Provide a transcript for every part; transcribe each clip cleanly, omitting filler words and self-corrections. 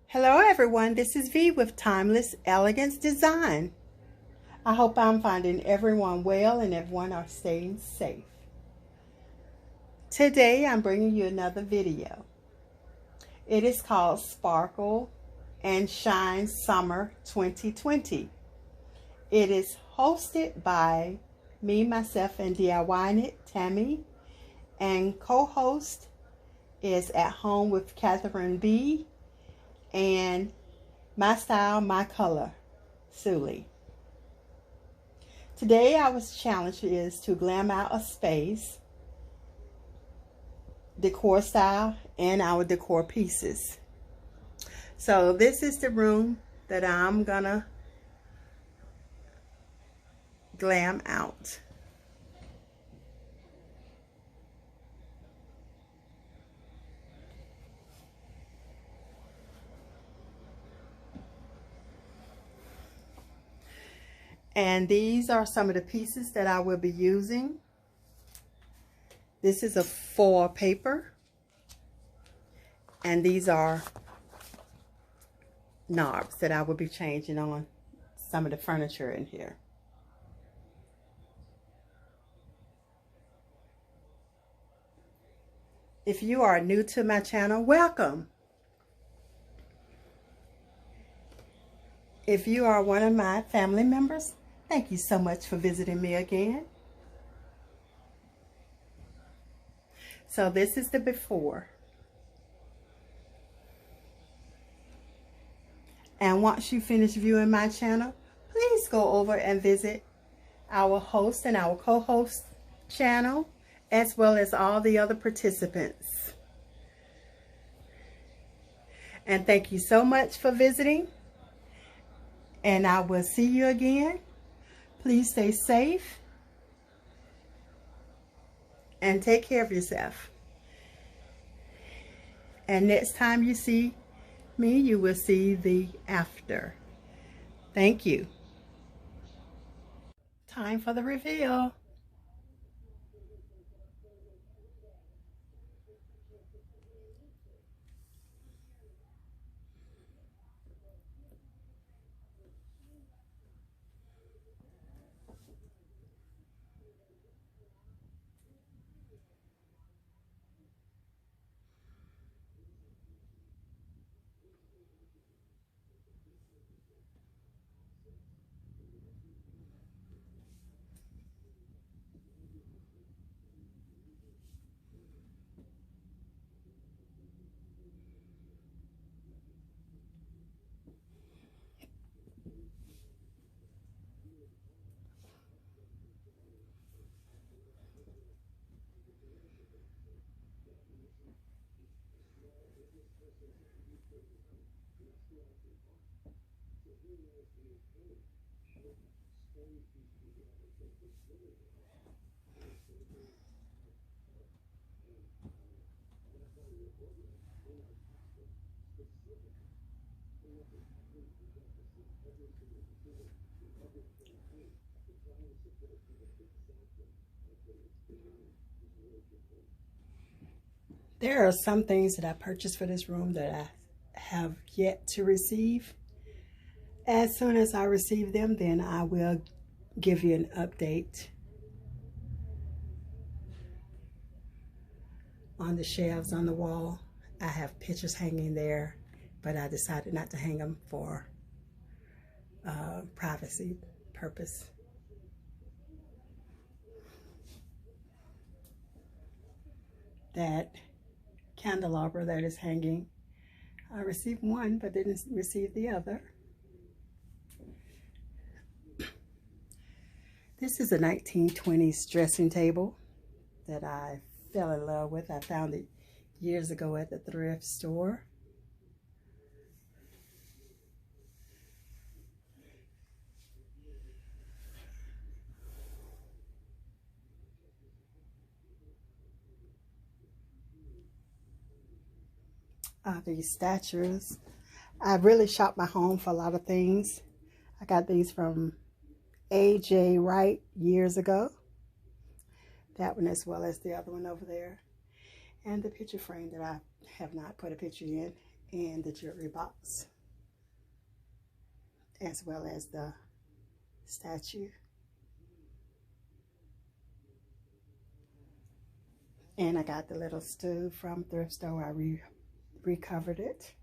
Hello everyone, this is V with Timeless Elegance Design. I hope I'm finding everyone well and everyone are staying safe. Today I'm bringing you another video. It is called Sparkle and Shine Summer 2020. It is hosted by me, myself, and DIYing It, Tammy, and co-host is At Home with Katherine B, and My Style, My Color, Suli. Today our challenge is to glam out a space, decor style, and our decor pieces. So this is the room that I'm gonna glam out. And these are some of the pieces that I will be using. This is a foil paper. And these are knobs that I will be changing on some of the furniture in here. If you are new to my channel, welcome. If you are one of my family members, thank you so much for visiting me again. So this is the before. And once you finish viewing my channel, please go over and visit our host and our co-host channel, as well as all the other participants. And thank you so much for visiting. And I will see you again. Please stay safe and take care of yourself. And next time you see me, you will see the after. Thank you. Time for the reveal. There are some things that I purchased for this room that I have yet to receive. As soon as I receive them, then I will give you an update on the shelves on the wall. I have pictures hanging there, but I decided not to hang them for privacy purpose. That candelabra that is hanging, I received one but didn't receive the other. This is a 1920s dressing table that I fell in love with. I found it years ago at the thrift store. These statues. I really shopped my home for a lot of things. I got these from A.J. Wright years ago. That one as well as the other one over there. And the picture frame that I have not put a picture in and the jewelry box, as well as the statue. And I got the little stool from thrift store. I recovered it.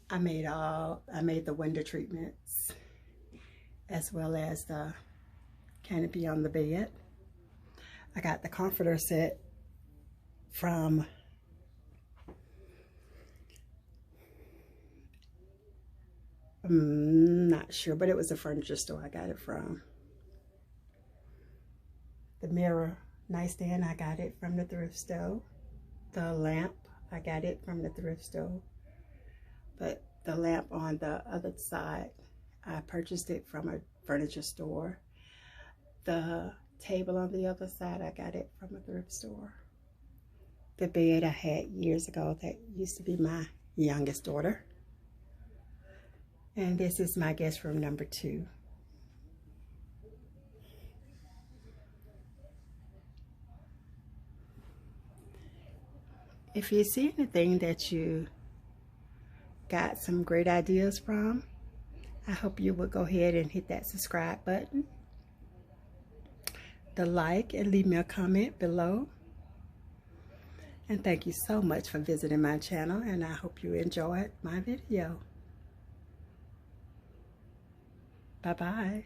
I made the window treatments, as well as the canopy on the bed. I got the comforter set from not sure, but it was a furniture store I got it from. The mirror nightstand, I got it from the thrift store. The lamp, I got it from the thrift store. But the lamp on the other side, I purchased it from a furniture store. The table on the other side, I got it from a thrift store. The bed I had years ago, that used to be my youngest daughter. And this is my guest room number 2. If you see anything that you got some great ideas from, I hope you would go ahead and hit that subscribe button, the like, and leave me a comment below. And thank you so much for visiting my channel, and I hope you enjoyed my video. Bye-bye.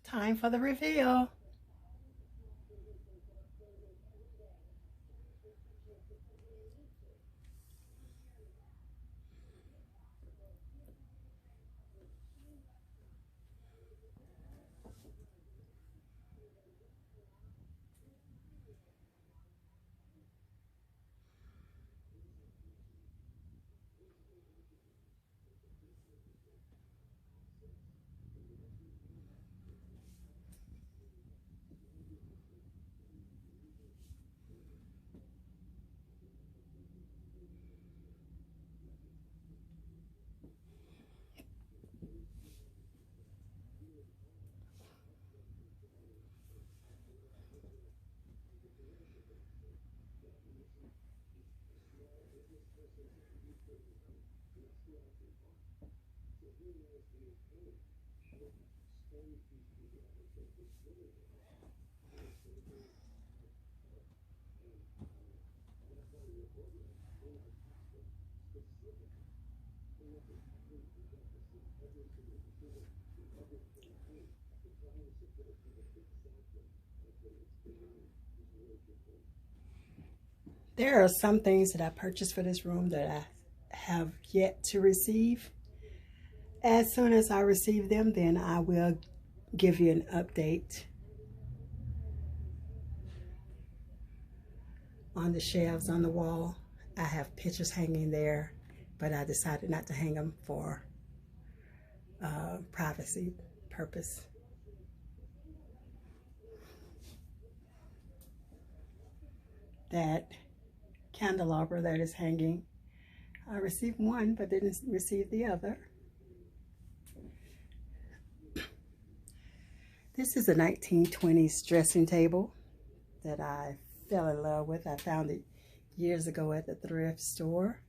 Time for the reveal. There are some things that I purchased for this room that I have yet to receive. As soon as I receive them, then I will give you an update. On the shelves on the wall, I have pictures hanging there, but I decided not to hang them for privacy purpose. That candelabra that is hanging, I received one but didn't receive the other. This is a 1920s dressing table that I fell in love with. I found it years ago at the thrift store.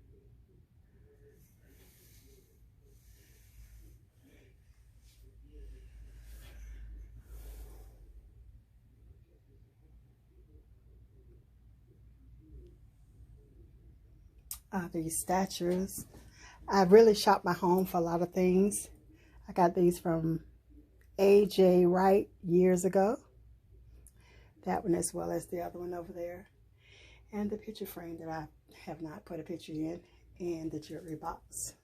These statues. I really shopped my home for a lot of things. I got these from A.J. Wright years ago. That one, as well as the other one over there. And the picture frame that I have not put a picture in. And the jewelry box,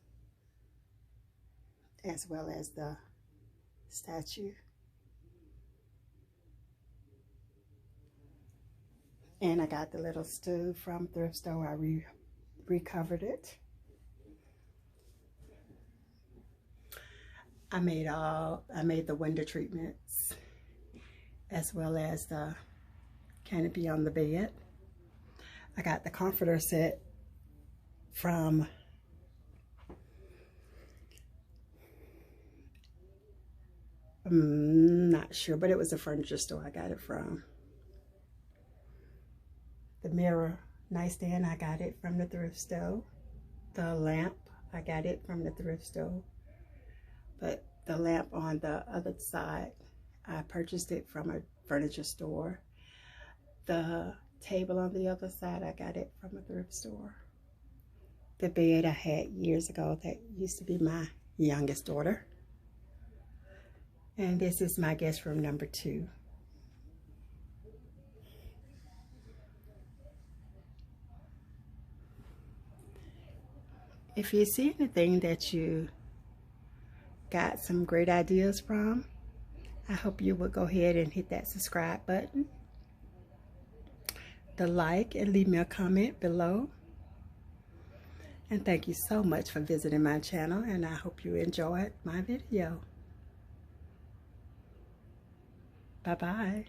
as well as the statue. And I got the little stool from thrift store. I recovered it. I made the window treatments, as well as the canopy on the bed. I got the comforter set from Not sure, but it was a furniture store I got it from. The mirror nightstand, I got it from the thrift store. The lamp, I got it from the thrift store. But the lamp on the other side, I purchased it from a furniture store. The table on the other side, I got it from a thrift store. The bed I had years ago, that used to be my youngest daughter. And this is my guest room number 2. If you see anything that you got some great ideas from, I hope you will go ahead and hit that subscribe button, the like, and leave me a comment below. And thank you so much for visiting my channel, and I hope you enjoyed my video. Bye-bye.